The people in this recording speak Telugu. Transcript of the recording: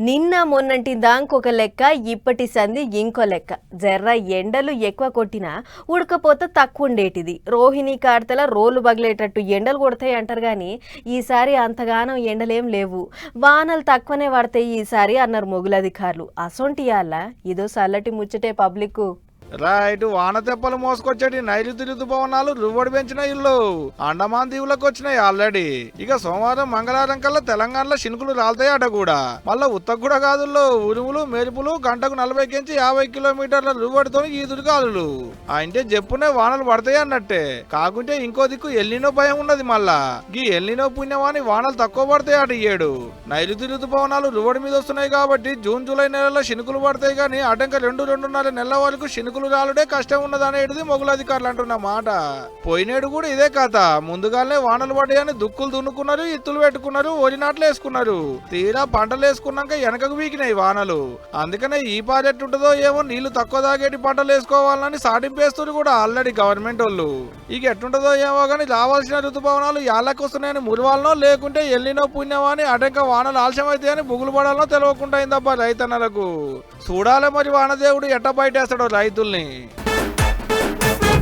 నిన్న మొన్నంటి దాంకొక లెక్క ఇప్పటి సంధి ఇంకో లెక్క. జర్ర ఎండలు ఎక్కువ కొట్టినా ఉడకపోత తక్కువ ఉండేటిది. రోహిణి కార్తెల రోలు బగిలేటట్టు ఎండలు కొడతాయి అంటారు కానీ ఈసారి అంతగానం ఎండలేం లేవు. వానలు తక్కువనే పడతాయి ఈసారి అన్నారు మొగులధికారులు. అసొంటియాల ఇదో సల్లటి ముచ్చటే పబ్లిక్. రైట్, వాన తెప్పలు మోసుకొచ్చేటి నైరుతి ఋతుపవనాలు రువ్వడి పెంచిన ఇల్లు అండమాన్ దీవులకు వచ్చినాయి ఆల్రెడీ. ఇక సోమవారం మంగళవారం కల్లా తెలంగాణలో చినుకులు రాలతాయట కూడా. మళ్ళా ఉత్తర కూడా కాదుల్లో ఉరుములు మెరుపులు గంటకు 40 నుంచి 50 కిలోమీటర్ల రువ్వడితో ఈదురు కాదులు. అంటే చెప్పునే వానలు పడతాయి అన్నట్టే. కాకుంటే ఇంకో దిక్కు ఎల్లినో భయం ఉన్నది. మళ్ళా ఈ ఎల్లినో పుణ్యమాని వానలు తక్కువ పడతాయట ఈ ఏడు. నైరుతి ఋతుపవనాలు రువ్వడి మీద వస్తున్నాయి కాబట్టి జూన్ జూలై నెలలో చినుకులు పడతాయి కానీ అటంక 2-2.5 నెలల వరకు చినుకులు రాలుడే కష్టం ఉన్నదనేది మొగులధికారులు అంటున్న మాట. పోయినేడు కూడా ఇదే కథ. ముందుగానే వానలు పడ్డాయని దుక్కులు దున్నుకున్నారు, ఇత్తులు పెట్టుకున్నారు, వరి నాట్లు వేసుకున్నారు. తీరా పంటలు వేసుకున్నాక వెనకకు వీకినాయి వానలు. అందుకనే ఈ పాలు ఎట్టుంటుందో ఏమో, నీళ్లు తక్కువ తాగేటి పంటలు వేసుకోవాలని సాటింపేస్తున్నారు కూడా ఆల్రెడీ గవర్నమెంట్ వాళ్ళు. ఇక ఎట్టుంటుందో ఏమో కానీ రావాల్సిన ఋతుపవనాలు యాళ్ళకి వస్తున్నాయని మురివాలనో లేకుంటే ఎల్లినో పుణ్యమని అటంక వానలు ఆలస్యం అయితే అని బుగులు పడాలనో తెలియకుండా అయిందబ్బా రైతన్నలకు. చూడాలి మరి వానదేవుడు ఎట్ట బయటేస్తాడో రైతుల్ని.